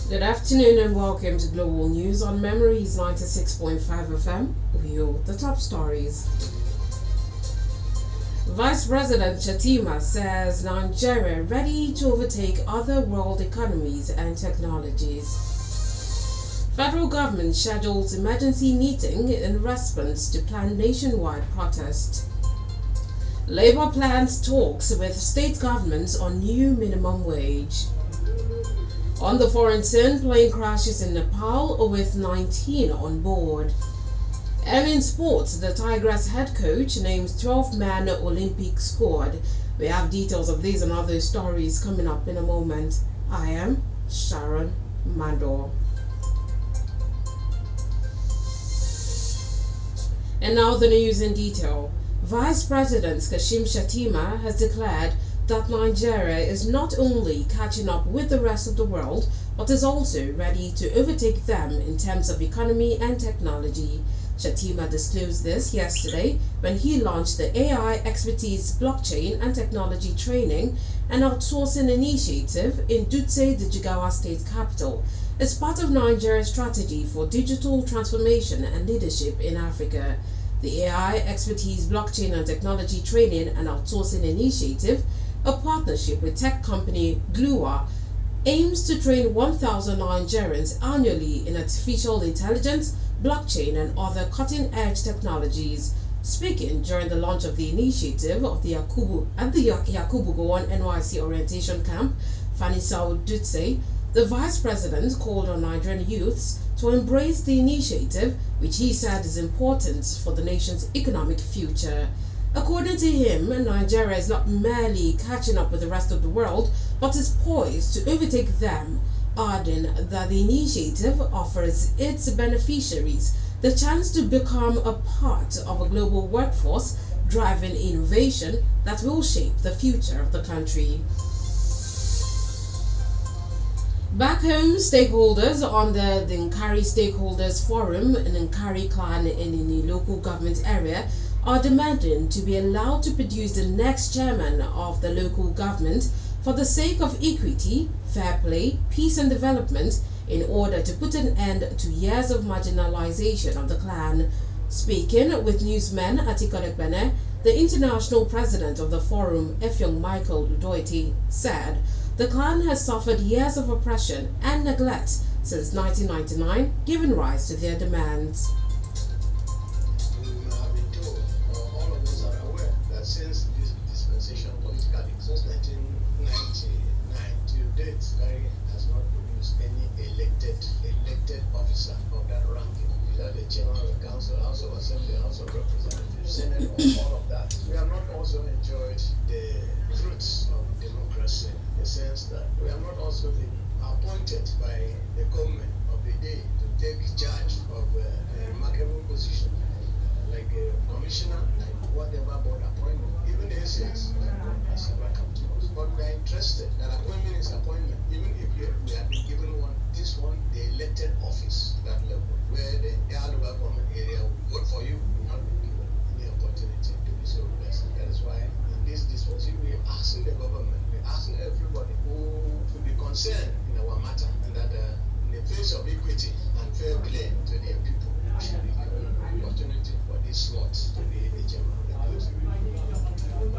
Good afternoon and welcome to Global News on Memories 96.5 FM. We hold the top stories. Vice President Shatima says Nigeria ready to overtake other world economies and technologies. Federal government schedules emergency meeting in response to planned nationwide protest. Labour plans talks with state governments on new minimum wage. On the foreign scene, plane crashes in Nepal with 19 on board. And in sports, the Tigers head coach names 12-man Olympic squad. We have details of these and other stories coming up in a moment. I am SHARON, MANDOR. And now the news in detail. Vice President Kashim Shettima has declared that Nigeria is not only catching up with the rest of the world, but is also ready to overtake them in terms of economy and technology. Shettima disclosed this yesterday when he launched the AI Expertise Blockchain and Technology Training and Outsourcing Initiative in Dutse, the Jigawa state capital, as part of Nigeria's strategy for digital transformation and leadership in Africa. The AI Expertise Blockchain and Technology Training and Outsourcing Initiative, a partnership with tech company Glua, aims to train 1,000 Nigerians annually in artificial intelligence, blockchain, and other cutting-edge technologies. Speaking during the launch of the initiative of the Yakubu Gowon NYC Orientation Camp, Fanisau Dutse, the Vice President called on Nigerian youths to embrace the initiative, which he said is important for the nation's economic future. According to him, Nigeria is not merely catching up with the rest of the world, but is poised to overtake them, adding that the initiative offers its beneficiaries the chance to become a part of a global workforce, driving innovation that will shape the future of the country. Back home, stakeholders under the Enquiry Stakeholders Forum in Enquiry clan in the local government area are demanding to be allowed to produce the next chairman of the local government for the sake of equity, fair play, peace and development in order to put an end to years of marginalization of the clan. Speaking with newsmen at Ikorekbene, the international president of the forum, Effiong Michael Udoiti, said the clan has suffered years of oppression and neglect since 1999, giving rise to their demands. Since this dispensation politically, since 1999 to date, Enquiry has not produced any elected officer of that ranking. Without the chairman of the council, House of Assembly, House of Representatives, Senate, all of that. We have not also enjoyed the fruits of democracy in the sense that we have not also been appointed by the government of the day to take charge of a remarkable position like a commissioner, like whatever board appointment. Even the ACS has never come to us. But we are interested that appointment is appointment. Even if we have been given this one, the elected office, that level, where the local government area will vote for you, will not be given any opportunity to be so blessed. That is why in this dispensation we are asking the government, we are asking everybody who to be concerned in our matter, and that in the face of equity and fair play to their people, we should be given opportunity for this slot to be the chairman of the council.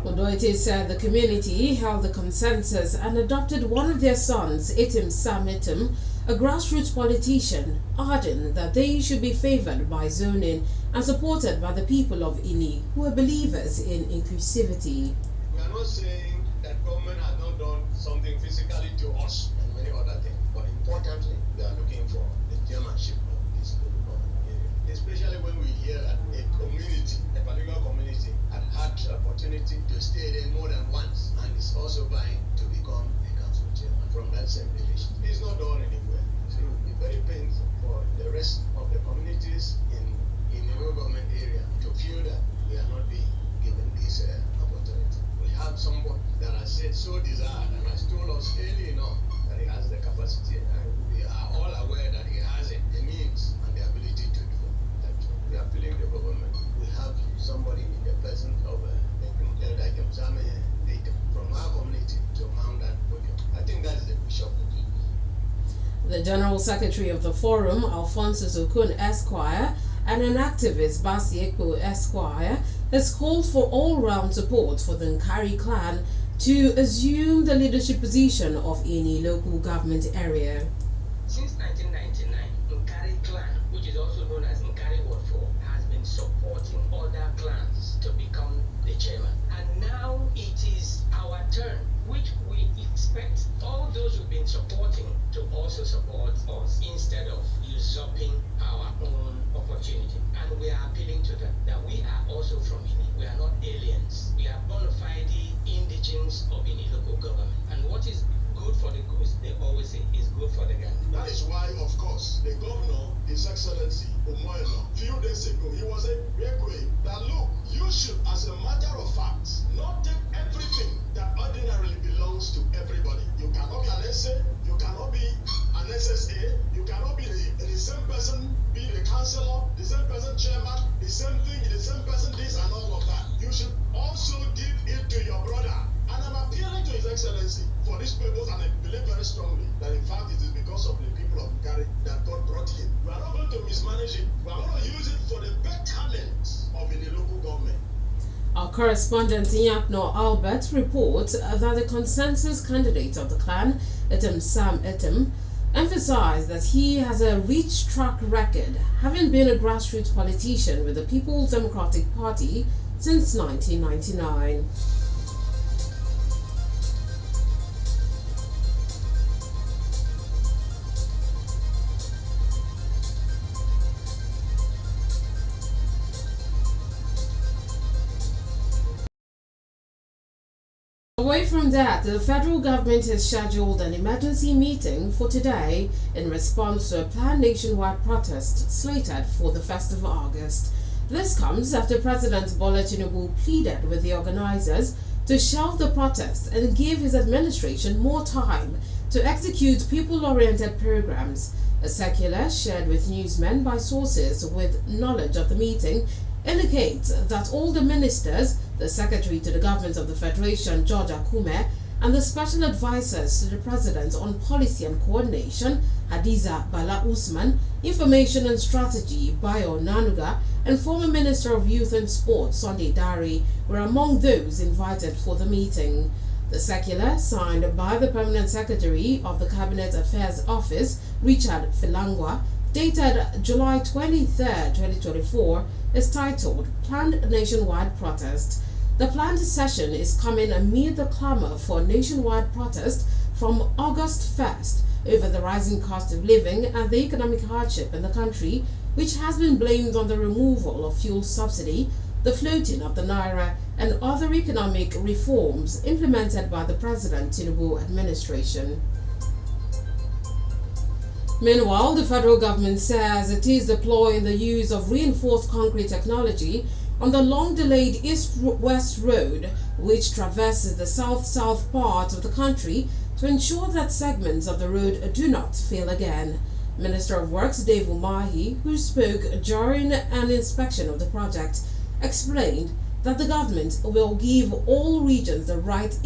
Odoite said the community held the consensus and adopted one of their sons, Itim Sam Itim, a grassroots politician, adding that they should be favored by zoning and supported by the people of Ini, who are believers in inclusivity. We are not saying that government has not done something physically to us and many other things, but importantly, we are looking for the chairmanship of this government area, especially when we hear that a particular community, had the opportunity to stay there more than once and is also vying to become a council chairman from that same village. It's not done anywhere. So it will be very painful for the rest of the communities in the local government area to feel that we are not being given this opportunity. We have someone that has said so desired and has told us early enough that he has the capacity and will be our General Secretary of the Forum, Alphonsus Okun Esquire, and an activist, Basi Ekpo Esquire, has called for all-round support for the Enquiry clan to assume the leadership position of any local government area. Since 1999, Enquiry clan, which is also known as Enquiry Ward 4, has been supporting other clans to become the chairman. And now it is our turn, which we expect all those who've been supporting to also support us instead of usurping our own opportunity. And we are appealing to them that we are also from Ini. We are not aliens. We are bona fide indigenes of Ini local government. And what is good for the goose, they always say, is good for the gander. That is why, of course, the governor, His Excellency Umoyelo, few days ago, he was a way that look, you should, as a matter of fact, not take everything that ordinarily belongs to everybody. You cannot be an SA, you cannot be an SSA, you cannot be the same person being the councillor, the same person chairman, the same thing, the same person this and all of that. You should also give it to your brother. And I'm appealing to His Excellency for this purpose, and I believe very strongly that in fact it is because of the people of Enquiry that God brought him. We are not going to mismanage it. We are going to use it for the betterment of the local government. Our correspondent Inyakno Albert reports that the consensus candidate of the clan, Etem Sam Etem, emphasized that he has a rich track record, having been a grassroots politician with the People's Democratic Party since 1999. Away from that, the federal government has scheduled an emergency meeting for today in response to a planned nationwide protest slated for the 1st of August. This comes after President Bola Tinubu pleaded with the organizers to shelve the protest and give his administration more time to execute people-oriented programs. A circular shared with newsmen by sources with knowledge of the meeting indicates that all the ministers, the Secretary to the Government of the Federation, George Akume, and the Special Advisors to the President on Policy and Coordination, Hadiza Bala Usman, Information and Strategy, Bayo Nanuga, and former Minister of Youth and Sport, Sunday Dari, were among those invited for the meeting. The circular, signed by the Permanent Secretary of the Cabinet Affairs Office, Richard Filangwa, dated July 23, 2024, is titled Planned Nationwide Protest. The planned session is coming amid the clamor for nationwide protest from August 1st over the rising cost of living and the economic hardship in the country, which has been blamed on the removal of fuel subsidy, the floating of the naira, and other economic reforms implemented by the President Tinubu administration. Meanwhile, the federal government says it is deploying the use of reinforced concrete technology on the long-delayed East-West Road, which traverses the south-south part of the country, to ensure that segments of the road do not fail again. Minister of Works Dave Umahi, who spoke during an inspection of the project, explained that the government will give all regions the right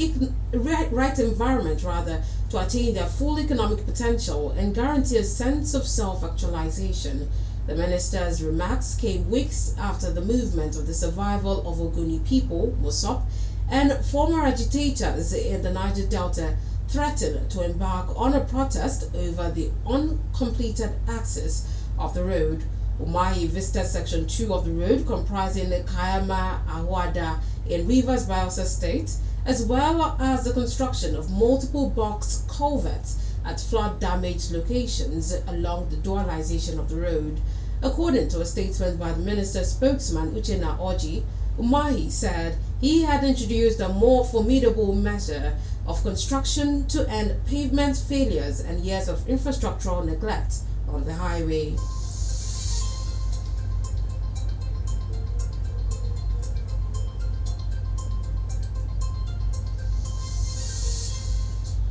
environment to attain their full economic potential and guarantee a sense of self-actualization. The minister's remarks came weeks after the movement of the survival of Ogoni people, Mosop, and former agitators in the Niger Delta threatened to embark on a protest over the uncompleted access of the road. Umahi visited Section 2 of the road, comprising the Kayama Awada in Rivers Bayelsa State, as well as the construction of multiple box culverts at flood-damaged locations along the dualization of the road. According to a statement by the minister's spokesman, Uchenna Oji, Umahi said he had introduced a more formidable measure of construction to end pavement failures and years of infrastructural neglect on the highway.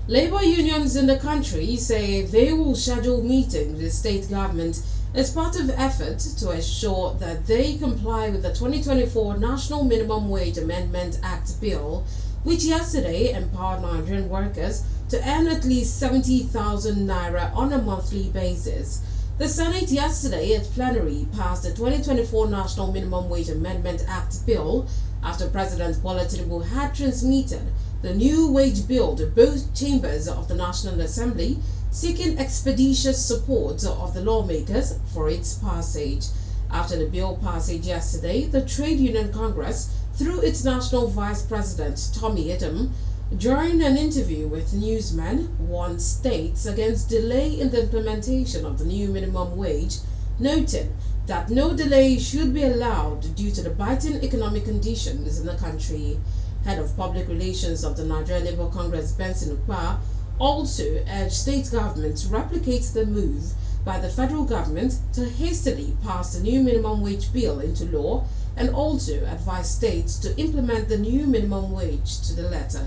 Labor unions in the country say they will schedule meetings with the state government as part of efforts to ensure that they comply with the 2024 National Minimum Wage Amendment Act bill, which yesterday empowered Nigerian workers to earn at least 70,000 naira on a monthly basis. The Senate yesterday at plenary passed the 2024 National Minimum Wage Amendment Act bill after President Bola Tinubu had transmitted the new wage bill to both chambers of the National Assembly, seeking expeditious support of the lawmakers for its passage. After the bill passage yesterday, the Trade Union Congress, through its National Vice President Tommy Edem, during an interview with newsmen, warned states against delay in the implementation of the new minimum wage, noting that no delay should be allowed due to the biting economic conditions in the country. Head of Public Relations of the Nigeria Labour Congress, Benson Ukpa, also urged state governments to replicate the move by the federal government to hastily pass the new minimum wage bill into law, and also advised states to implement the new minimum wage to the letter.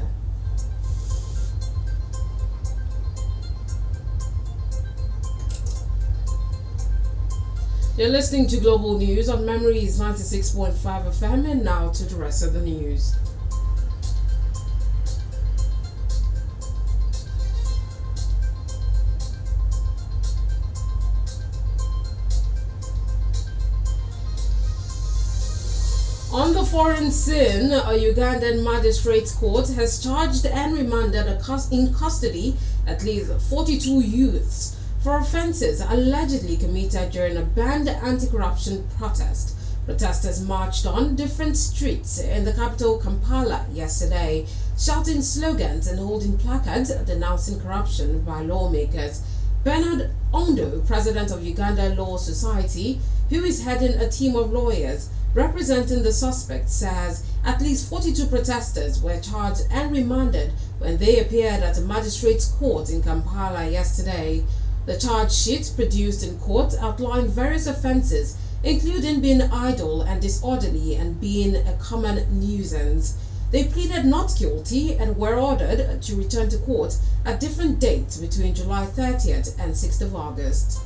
You're listening to Global News on Memories 96.5 FM, and now to the rest of the news. On the foreign scene, a Ugandan magistrate's court has charged and remanded in custody at least 42 youths for offences allegedly committed during a banned anti-corruption protest. Protesters marched on different streets in the capital Kampala yesterday, shouting slogans and holding placards denouncing corruption by lawmakers. Bernard Ondo, president of Uganda Law Society, who is heading a team of lawyers representing the suspects, says at least 42 protesters were charged and remanded when they appeared at a magistrate's court in Kampala yesterday. The charge sheet produced in court outlined various offences, including being idle and disorderly and being a common nuisance. They pleaded not guilty and were ordered to return to court at different dates between July 30th and 6th of August.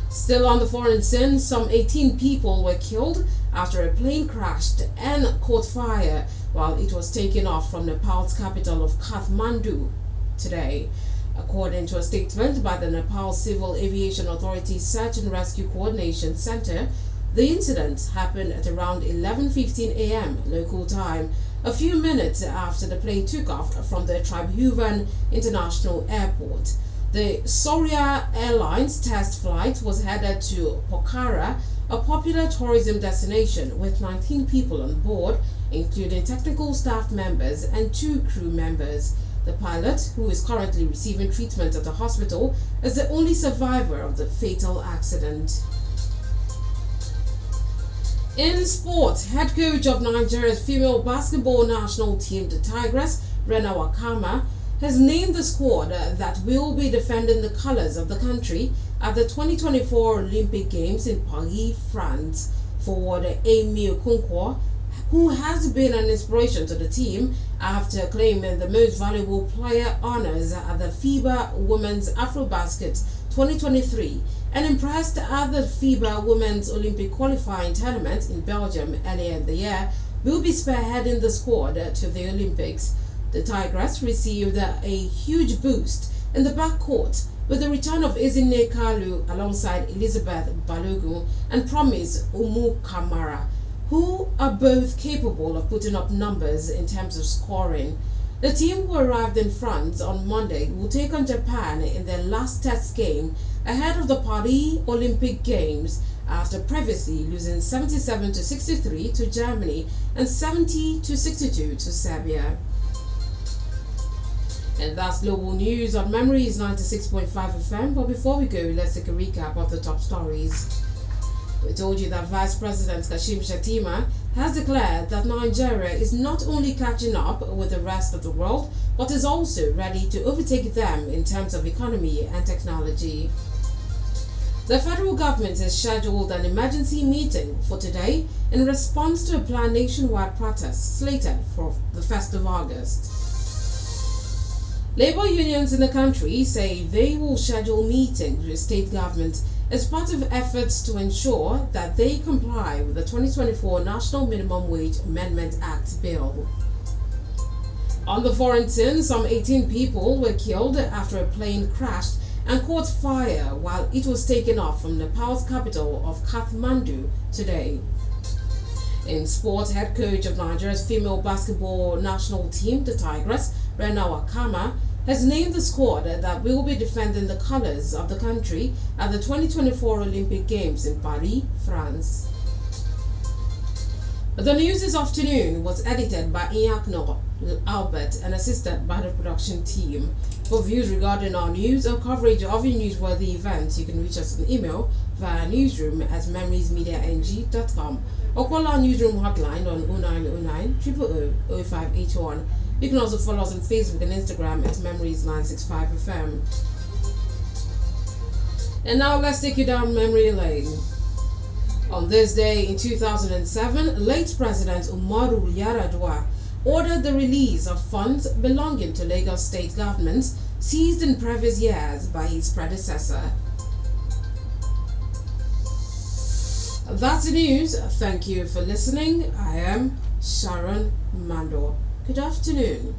Still on the foreign scene, some 18 people were killed after a plane crashed and caught fire while it was taken off from Nepal's capital of Kathmandu today. According to a statement by the Nepal Civil Aviation Authority Search and Rescue Coordination Center, the incident happened at around 11:15 a.m. local time, a few minutes after the plane took off from the Tribhuvan International Airport. The Soria Airlines test flight was headed to Pokhara, a popular tourism destination, with 19 people on board, including technical staff members and 2 crew members. The pilot, who is currently receiving treatment at the hospital, is the only survivor of the fatal accident. In sport, head coach of Nigeria's female basketball national team, the Tigress, Rena Wakama, has named the squad that will be defending the colors of the country at the 2024 Olympic Games in Paris, France. Forward Amy Okonkwo, who has been an inspiration to the team after claiming the most valuable player honors at the FIBA Women's Afrobasket 2023 and impressed at the FIBA Women's Olympic qualifying tournament in Belgium earlier in the year, will be spearheading the squad to the Olympics. The Tigress received a huge boost in the backcourt with the return of Ezinne Kalu alongside Elizabeth Balogun and Promise Umu Kamara, who are both capable of putting up numbers in terms of scoring. The team who arrived in France on Monday will take on Japan in their last test game ahead of the Paris Olympic Games after previously losing 77-63 to Germany and 70-62 to Serbia. And that's Global News on Memories 96.5 FM. But before we go, let's take a recap of the top stories. We told you that Vice President Kashim Shettima has declared that Nigeria is not only catching up with the rest of the world, but is also ready to overtake them in terms of economy and technology. The federal government has scheduled an emergency meeting for today in response to a planned nationwide protest slated for the 1st of August. Labour unions in the country say they will schedule meetings with state government as part of efforts to ensure that they comply with the 2024 National Minimum Wage Amendment Act bill. On the foreign scene, some 18 people were killed after a plane crashed and caught fire while it was taken off from Nepal's capital of Kathmandu today. In sport, head coach of Nigeria's female basketball national team, the Tigress, Rena Wakama, has named the squad that will be defending the colors of the country at the 2024 Olympic Games in Paris, France. The news this afternoon was edited by Inyakno Albert and assisted by the production team. For views regarding our news or coverage of your newsworthy events, you can reach us on email via newsroom@memoriesmediang.com or call our newsroom hotline on 0909 000 0581. You can also follow us on Facebook and Instagram at Memories965FM. And now let's take you down memory lane. On this day in 2007, late President Umaru Yar'Adua ordered the release of funds belonging to Lagos state government seized in previous years by his predecessor. That's the news. Thank you for listening. I am Sharon Mandor. Good afternoon.